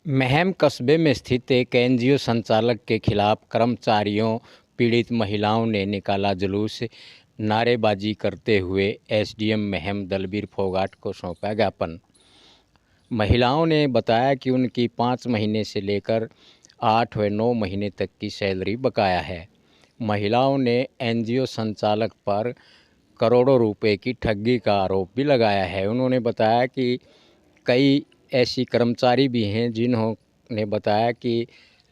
महम कस्बे में स्थित एक एनजीओ संचालक के खिलाफ कर्मचारियों, पीड़ित महिलाओं ने निकाला जुलूस। नारेबाजी करते हुए एसडीएम महम दलबीर फोगाट को सौंपा ज्ञापन। महिलाओं ने बताया कि उनकी 5 महीने से लेकर 8 व 9 महीने तक की सैलरी बकाया है। महिलाओं ने एनजीओ संचालक पर करोड़ों रुपए की ठगी का आरोप भी लगाया है। उन्होंने बताया कि कई ऐसी कर्मचारी भी हैं जिन्होंने बताया कि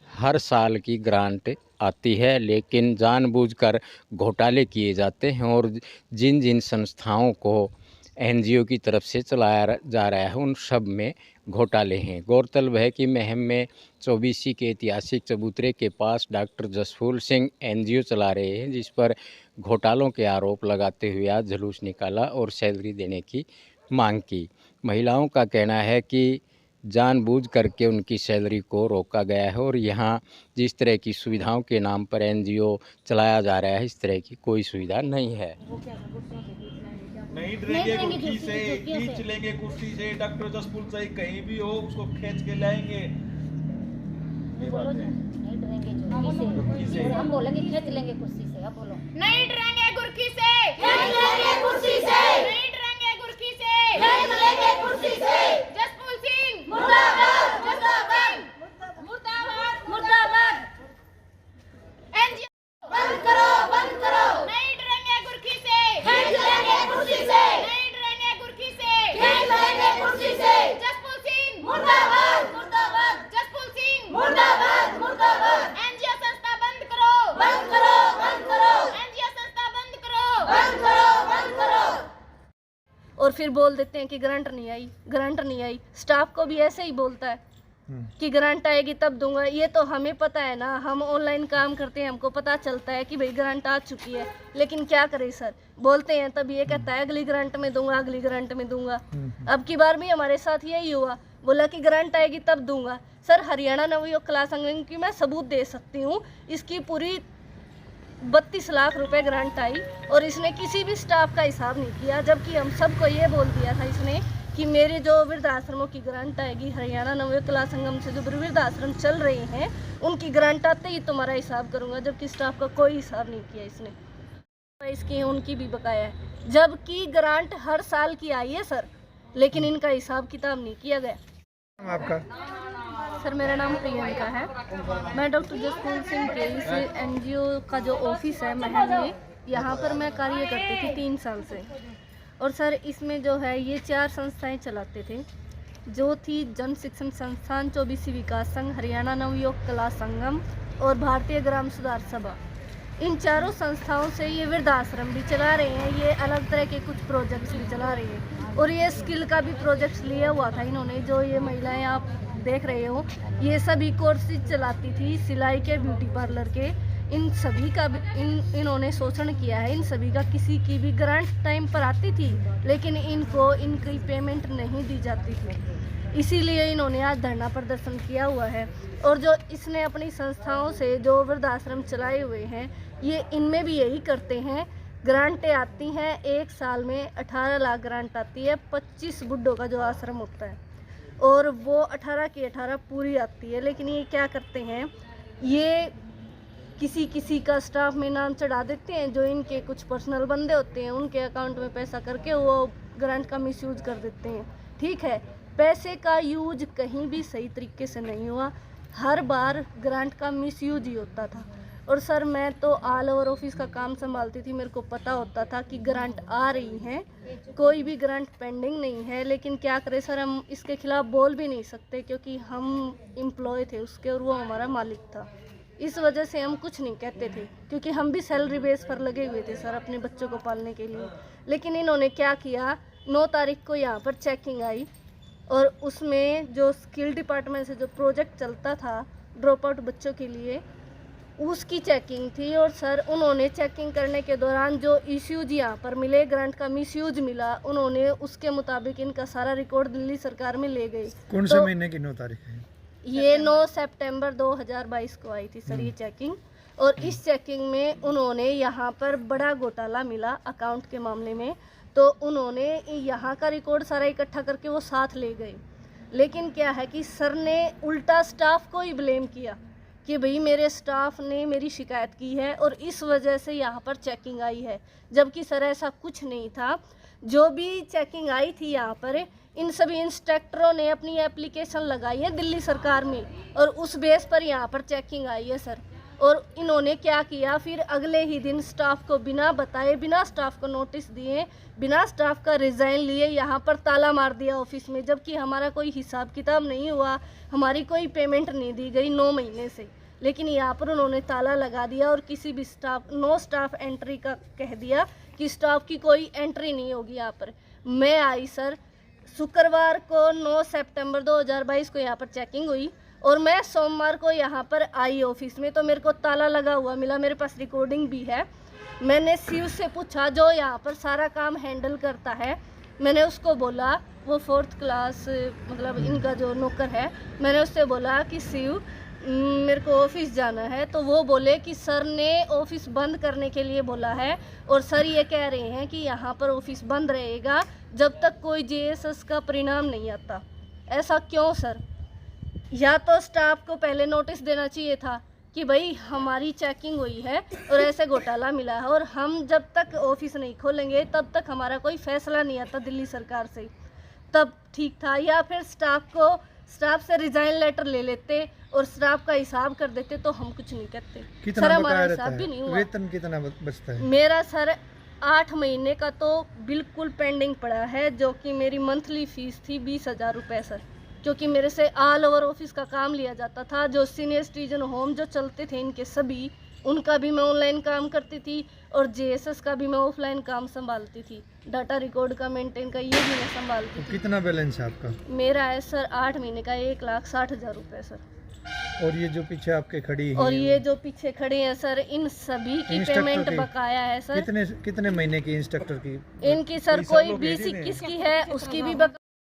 हर साल की ग्रांट आती है, लेकिन जानबूझकर घोटाले किए जाते हैं और जिन जिन संस्थाओं को एनजीओ की तरफ से चलाया जा रहा है उन सब में घोटाले हैं। गौरतलब है कि महम में चौबीसी के ऐतिहासिक चबूतरे के पास डॉक्टर जसफूल सिंह एनजीओ चला रहे हैं, जिस पर घोटालों के आरोप लगाते हुए आज जुलूस निकाला और सैलरी देने की मांग की। महिलाओं का कहना है कि जानबूझ करके उनकी सैलरी को रोका गया है और यहाँ जिस तरह की सुविधाओं के नाम पर एनजीओ चलाया जा रहा है, इस तरह की कोई सुविधा नहीं है। नहीं डरेंगे कुर्सी से, खींच लेंगे कुर्सी से। डॉक्टर जसफूल चाहे कहीं भी हो उसको खींच के लाएंगे। नहीं डरेंगे कुर्सी से, हम बोलेंगे खींच लेंगे कुर्सी से। अब बोलो नहीं डरेंगे कुर्सी से, खींच लेंगे कुर्सी से, नहीं डरेंगे कुर्सी से, खींच लेंगे कुर्सी से। जसफूल सिंह मुर्दाबाद, मुर्दाबाद, मुर्दाबाद, मुर्दाबाद। एनजीओ बंद करो, बंद करो। नहीं डरेंगे कुर्सी से, खींच लेंगे कुर्सी से, नहीं डरेंगे कुर्सी से, खींच लेंगे कुर्सी से। जसफूल सिंह मुर्दाबाद, मुर्दाबाद, जसफूल सिंह मुर्दाबाद, मुर्दाबाद। एनजीओ संस्था बंद करो, बंद करो, बंद करो, एनजीओ संस्था बंद करो, बंद करो, बंद करो। और फिर बोल देते हैं कि ग्रांट नहीं आई, ग्रांट नहीं आई। स्टाफ को भी ऐसे ही बोलता है कि ग्रांट आएगी तब दूंगा। ये तो हमें पता है ना, हम ऑनलाइन काम करते हैं, हमको पता चलता है कि भाई ग्रांट आ चुकी है, लेकिन क्या करें सर, बोलते हैं तब ये कहता है अगली ग्रांट में दूंगा, अगली ग्रांट में दूंगा। अब की बार भी हमारे साथ यही हुआ, बोला कि ग्रांट आएगी तब दूंगा। सर हरियाणा नवयुवक कला संघ की मैं सबूत दे सकती हूँ, इसकी पूरी 32 लाख रुपए ग्रांट आई और इसने किसी भी स्टाफ का हिसाब नहीं किया, जबकि हम सबको ये बोल दिया था इसने कि मेरे जो वृद्धाश्रमों की ग्रांट आएगी, हरियाणा नवयुवक कला संगम से जो वृद्धाश्रम चल रहे हैं उनकी ग्रांट आते ही तुम्हारा हिसाब करूंगा, जबकि स्टाफ का कोई हिसाब नहीं किया इसने। इसकी उनकी भी बकाया है, जबकि ग्रांट हर साल की आई है सर, लेकिन इनका हिसाब किताब नहीं किया गया। आपका सर मेरा नाम प्रियंका है, मैं डॉक्टर जसफूल सिंह के इस एनजीओ का जो ऑफिस है महल में, यहाँ पर मैं कार्य करती थी 3 साल से। और सर इसमें जो है ये 4 संस्थाएं चलाते थे, जो थी जन शिक्षण संस्थान, चौबीसी विकास संघ, हरियाणा नवयुवक कला संगम और भारतीय ग्राम सुधार सभा। इन चारों संस्थाओं से ये वृद्धाश्रम भी चला रहे हैं, ये अलग तरह के कुछ प्रोजेक्ट्स भी चला रहे हैं और ये स्किल का भी प्रोजेक्ट्स लिया हुआ था इन्होंने। जो ये महिलाएं आप देख रहे हो, ये सभी कोर्सेज चलाती थी, सिलाई के, ब्यूटी पार्लर के, इन सभी का इन्होंने शोषण किया है। इन सभी का किसी की भी ग्रांट टाइम पर आती थी, लेकिन इनको इनकी पेमेंट नहीं दी जाती थी, इसीलिए इन्होंने आज धरना प्रदर्शन किया हुआ है। और जो इसने अपनी संस्थाओं से जो वृद्धाश्रम चलाए हुए हैं, ये इनमें भी यही करते हैं। ग्रांटें आती हैं, एक साल में 18 लाख ग्रांट आती है, 25 बुड्ढों का जो आश्रम होता है, और वो 18 की 18 पूरी आती है। लेकिन ये क्या करते हैं, ये किसी किसी का स्टाफ में नाम चढ़ा देते हैं, जो इनके कुछ पर्सनल बंदे होते हैं, उनके अकाउंट में पैसा करके वो ग्रांट का मिसयूज कर देते हैं। ठीक है, पैसे का यूज कहीं भी सही तरीके से नहीं हुआ, हर बार ग्रांट का मिसयूज ही होता था। और सर मैं तो ऑल ओवर ऑफिस का काम संभालती थी, मेरे को पता होता था कि ग्रांट आ रही हैं, कोई भी ग्रांट पेंडिंग नहीं है। लेकिन क्या करें सर, हम इसके खिलाफ बोल भी नहीं सकते क्योंकि हम एम्प्लॉय थे उसके और वो हमारा मालिक था। इस वजह से हम कुछ नहीं कहते थे, क्योंकि हम भी सैलरी बेस पर लगे हुए थे सर अपने बच्चों को पालने के लिए। लेकिन इन्होंने क्या किया, 9 तारीख को यहाँ पर चेकिंग आई और उसमें जो स्किल डिपार्टमेंट से जो प्रोजेक्ट चलता था ड्रॉप आउट बच्चों के लिए, उसकी चेकिंग थी। और सर उन्होंने चेकिंग करने के दौरान जो इश्यूज यहाँ पर मिले, ग्रांट का मिसयूज मिला, उन्होंने उसके मुताबिक इनका सारा रिकॉर्ड दिल्ली सरकार में ले गई। कौन से महीने की 9 तारीख है? ये 9 सितंबर 2022 को आई थी सर ये चेकिंग। और इस चेकिंग में उन्होंने यहाँ पर बड़ा घोटाला मिला अकाउंट के मामले में, तो उन्होंने यहाँ का रिकॉर्ड सारा इकट्ठा करके वो साथ ले गए। लेकिन क्या है कि सर ने उल्टा स्टाफ को ही ब्लेम किया कि भाई मेरे स्टाफ ने मेरी शिकायत की है और इस वजह से यहाँ पर चेकिंग आई है, जबकि सर ऐसा कुछ नहीं था। जो भी चेकिंग आई थी यहाँ पर, इन सभी इंस्ट्रक्टरों ने अपनी एप्लीकेशन लगाई है दिल्ली सरकार में और उस बेस पर यहाँ पर चेकिंग आई है सर। और इन्होंने क्या किया, फिर अगले ही दिन स्टाफ को बिना बताए, बिना स्टाफ को नोटिस दिए, बिना स्टाफ का रिज़ाइन लिए यहाँ पर ताला मार दिया ऑफिस में, जबकि हमारा कोई हिसाब किताब नहीं हुआ, हमारी कोई पेमेंट नहीं दी गई 9 महीने से। लेकिन यहाँ पर उन्होंने ताला लगा दिया और किसी भी स्टाफ, नो स्टाफ एंट्री का कह दिया कि स्टाफ की कोई एंट्री नहीं होगी यहाँ पर। मैं आई सर, शुक्रवार को 9 सितंबर 2022 को यहाँ पर चेकिंग हुई और मैं सोमवार को यहाँ पर आई ऑफिस में, तो मेरे को ताला लगा हुआ मिला, मेरे पास रिकॉर्डिंग भी है। मैंने शिव से पूछा जो यहाँ पर सारा काम हैंडल करता है, मैंने उसको बोला, वो 4th क्लास मतलब इनका जो नौकर है, मैंने उससे बोला कि शिव मेरे को ऑफिस जाना है, तो वो बोले कि सर ने ऑफिस बंद करने के लिए बोला है और सर ये कह रहे हैं कि यहाँ पर ऑफिस बंद रहेगा जब तक कोई JSS का परिणाम नहीं आता। ऐसा क्यों सर? या तो स्टाफ को पहले नोटिस देना चाहिए था कि भाई हमारी चेकिंग हुई है और ऐसे घोटाला मिला है और हम जब तक ऑफिस नहीं खोलेंगे तब तक हमारा कोई फैसला नहीं आता दिल्ली सरकार से, तब ठीक था। या फिर स्टाफ से रिजाइन लेटर ले लेते और स्टाफ का हिसाब कर देते तो हम कुछ नहीं कहते। कितना सर हमारा बकाया रहता हिसाब भी नहीं है? हुआ। वेतन कितना बचता है? मेरा सर 8 महीने का तो बिल्कुल पेंडिंग पड़ा है, जो कि मेरी मंथली फीस थी 20,000 रुपये सर, क्योंकि मेरे से ऑल ओवर ऑफिस का काम लिया जाता था। जो सीनियर सिटीजन होम जो चलते थे इनके सभी, उनका भी मैं ऑनलाइन काम करती थी और JSS का भी मैं ऑफलाइन काम संभालती थी, डाटा रिकॉर्ड का मेंटेन का ये भी मैं संभालती तो थी। कितना बैलेंस है आपका? मेरा है सर 8 महीने का 1,60,000 रुपये सर। और ये जो पीछे आपके खड़ी है, और ये जो पीछे खड़े हैं सर, इन सभी की इंस्ट्रक्टर पेमेंट की? बकाया है सर। कितने महीने की इंस्ट्रक्टर की इनकी सर कोई 20-21 की है, उसकी भी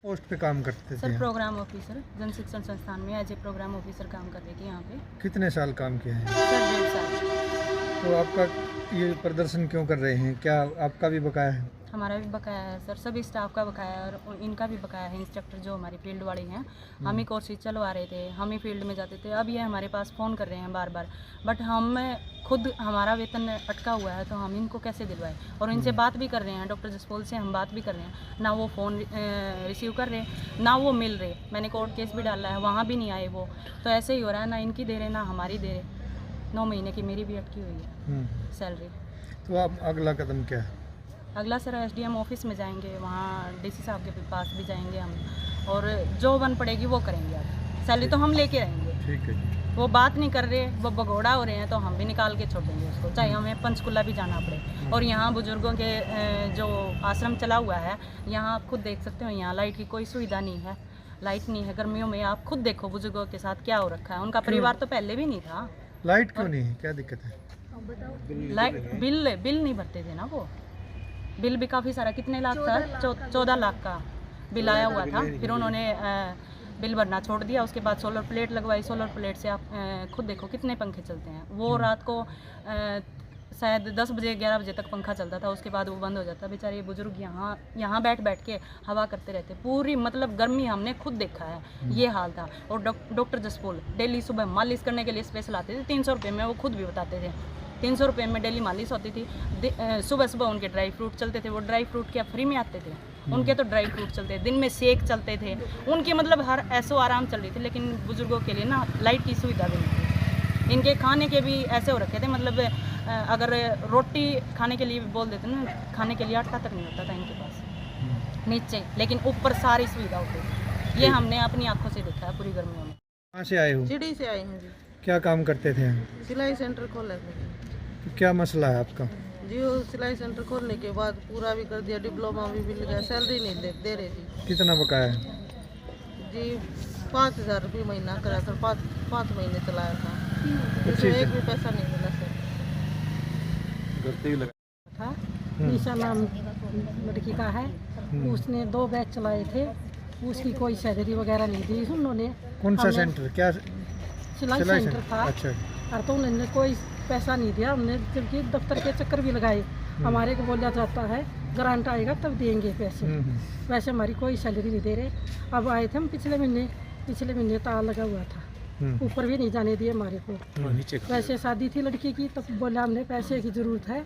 पोस्ट पे काम करते थे? सर प्रोग्राम ऑफिसर जन शिक्षण संस्थान में एज ए प्रोग्राम ऑफिसर काम कर रही थी यहाँ पे। कितने साल काम किया है? सर 1.5 साल। तो आपका ये प्रदर्शन क्यों कर रहे हैं? क्या आपका भी बकाया है? हमारा भी बकाया है सर, सभी स्टाफ का बकाया है और इनका भी बकाया है। इंस्ट्रक्टर जो हमारी फील्ड वाले हैं, हम ही कोर्सेज चलवा रहे थे, हम ही फील्ड में जाते थे। अब ये हमारे पास फ़ोन कर रहे हैं बार बार, बट हम खुद हमारा वेतन अटका हुआ है तो हम इनको कैसे दिलवाएं। और इनसे बात भी कर रहे हैं, डॉक्टर जसपोल से हम बात भी कर रहे हैं, ना वो फ़ोन रिसीव कर रहे, ना वो मिल रहे। मैंने कोर्ट केस भी डाला है, वहाँ भी नहीं आए वो। तो ऐसे ही हो रहा है, ना इनकी दे रहे ना हमारी दे रहे। 9 महीने की मेरी भी अटकी हुई है सैलरी। तो आप अगला कदम क्या है? अगला सर SDM ऑफिस में जाएंगे, वहाँ DC साहब के पास भी जाएंगे हम, और जो बन पड़ेगी वो करेंगे। अब सैलरी तो हम लेके रहेंगे। ठीक है जी। वो बात नहीं कर रहे, वो भगोड़ा हो रहे हैं, तो हम भी निकाल के छोड़ देंगे उसको, चाहे हमें पंचकुला भी जाना पड़े। और यहाँ बुजुर्गों के जो आश्रम चला हुआ है, यहाँ आप खुद देख सकते हो, यहाँ लाइट की कोई सुविधा नहीं है, लाइट नहीं है। गर्मियों में आप खुद देखो बुजुर्गों के साथ क्या हो रखा है। उनका परिवार तो पहले भी नहीं था। लाइट क्यों नहीं है? क्या दिक्कत है? लाइट बिल नहीं भरते थे ना, वो बिल भी काफ़ी सारा, कितने लाख था? 14 लाख का बिल आया हुआ था। फिर उन्होंने बिल भरना छोड़ दिया, उसके बाद सोलर प्लेट लगवाई। सोलर प्लेट से आप खुद देखो कितने पंखे चलते हैं। वो रात को शायद 10 बजे 11 बजे तक पंखा चलता था, उसके बाद वो बंद हो जाता। बेचारे बुजुर्ग यहाँ बैठ के हवा करते रहते पूरी, मतलब गर्मी हमने खुद देखा है, ये हाल था। और डॉक्टर जसपोल डेली सुबह मालिश करने के लिए स्पेशल आते थे, 300 रुपये में, वो खुद भी बताते थे 300 रुपये में डेली मालिश होती थी। सुबह सुबह उनके ड्राई फ्रूट चलते थे। वो ड्राई फ्रूट क्या फ्री में आते थे? उनके तो ड्राई फ्रूट चलते थे, दिन में शेक चलते थे उनकी, मतलब हर ऐसो आराम चल रही थी। लेकिन बुजुर्गों के लिए ना लाइट की सुविधा भी नहीं थी। इनके खाने के भी ऐसे हो रखे थे, मतलब अगर रोटी खाने के लिए भी बोल देते ना, खाने के लिए आटा तक नहीं होता था इनके पास नीचे, लेकिन ऊपर सारी सुविधा होती थी। ये हमने अपनी आंखों से देखा है पूरी गर्मियों में। कहाँ से आए हो? सीढ़ी से आई हूँ जी। क्या काम करते थे? सिलाई सेंटर खोला थे तो क्या मसला है आपका? जी। वो सिलाई सेंटर खोलने के बाद पूरा भी कर दिया, डिप्लोमा भी मिल गया, सैलरी नहीं दे रहे जी। कितना बकाया है? जी 5,000 रुपये महीना करा सर, 5 महीने चलाया था, अच्छी इसमें से। एक भी पैसा नहीं मिला सर। था ईशा नाम लड़की का है, उसने 2 बैच चलाए थे, उसकी कोई सैलरी वगैरह नहीं दी उन्होंने। कौन सा सेंटर? क्या सिलाई सेंटर था। अच्छा। और तो उन्होंने कोई पैसा नहीं दिया। हमने जबकि दफ्तर के चक्कर भी लगाए, हमारे को बोला जाता है ग्रांट आएगा तब देंगे पैसे। वैसे हमारी कोई सैलरी नहीं दे रहे। अब आए थे हम पिछले महीने ताला लगा हुआ था, ऊपर भी नहीं जाने दिए हमारे को। वैसे शादी थी लड़की की, तो बोला हमने पैसे की ज़रूरत है,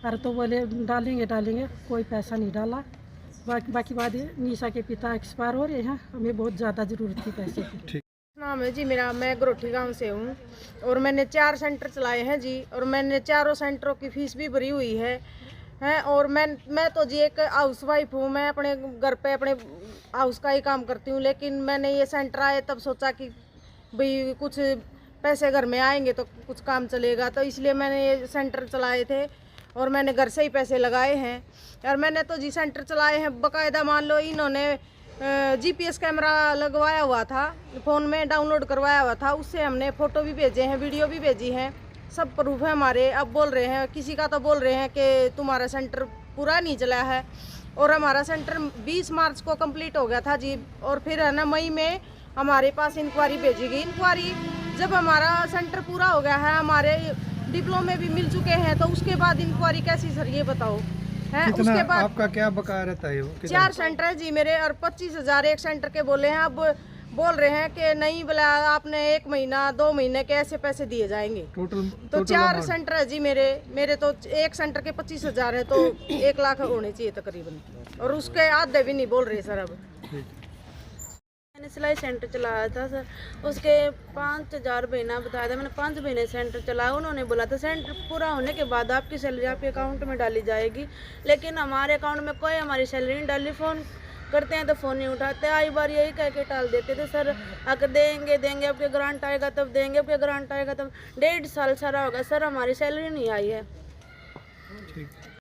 अरे तो बोले डालेंगे, कोई पैसा नहीं डाला। बाकी बात निशा के पिता एक्सपायर हो रहे हैं, हमें बहुत ज़्यादा ज़रूरत थी पैसे की। नाम है जी मेरा, मैं गरोठी गांव से हूँ और मैंने 4 सेंटर चलाए हैं जी, और मैंने चारों सेंटरों की फीस भी भरी हुई है। और मैं तो जी एक हाउस वाइफ हूँ, मैं अपने घर पे अपने हाउस का ही काम करती हूँ। लेकिन मैंने ये सेंटर आए तब सोचा कि भाई कुछ पैसे घर में आएंगे तो कुछ काम चलेगा, तो इसलिए मैंने ये सेंटर चलाए थे और मैंने घर से ही पैसे लगाए हैं। और मैंने तो जी सेंटर चलाए हैं बाकायदा, मान लो इन्होंने GPS कैमरा लगवाया हुआ था, फ़ोन में डाउनलोड करवाया हुआ था, उससे हमने फ़ोटो भी भेजे हैं, वीडियो भी भेजी हैं, सब प्रूफ है हमारे। अब बोल रहे हैं, किसी का तो बोल रहे हैं कि तुम्हारा सेंटर पूरा नहीं चला है, और हमारा सेंटर 20 मार्च को कंप्लीट हो गया था जी। और फिर है ना मई में हमारे पास इंक्वायरी भेजी गई। इंक्वायरी जब हमारा सेंटर पूरा हो गया है, हमारे डिप्लोमे भी मिल चुके हैं, तो उसके बाद इंक्वायरी कैसी सर ये बताओ है। उसके बाद आपका क्या बकाया रहता है? 4 सेंटर है जी मेरे, और 25,000 एक सेंटर के बोले हैं। अब बोल रहे हैं कि नहीं बोला आपने 1 महीना 2 महीने के ऐसे पैसे दिए जाएंगे। तो 4 सेंटर है जी मेरे तो एक सेंटर के 25,000 है, तो 1 लाख होने चाहिए तकरीबन, और उसके आधे भी नहीं बोल रहे सर। अब मैंने सिलाई सेंटर चलाया था सर, उसके 5,000 महीना बताया था मैंने। 5 महीने सेंटर चलाया, उन्होंने बोला था सेंटर पूरा होने के बाद आपकी सैलरी आपके अकाउंट में डाली जाएगी, लेकिन हमारे अकाउंट में कोई हमारी सैलरी नहीं डाली। फ़ोन करते हैं तो फ़ोन नहीं उठाते, आई बार यही कह के टाल देते थे सर, अगर देंगे आपके ग्रांट आएगा तब देंगे, आपके ग्रांट आएगा तब। 1.5 साल सारा होगा सर, हमारी सैलरी नहीं आई है।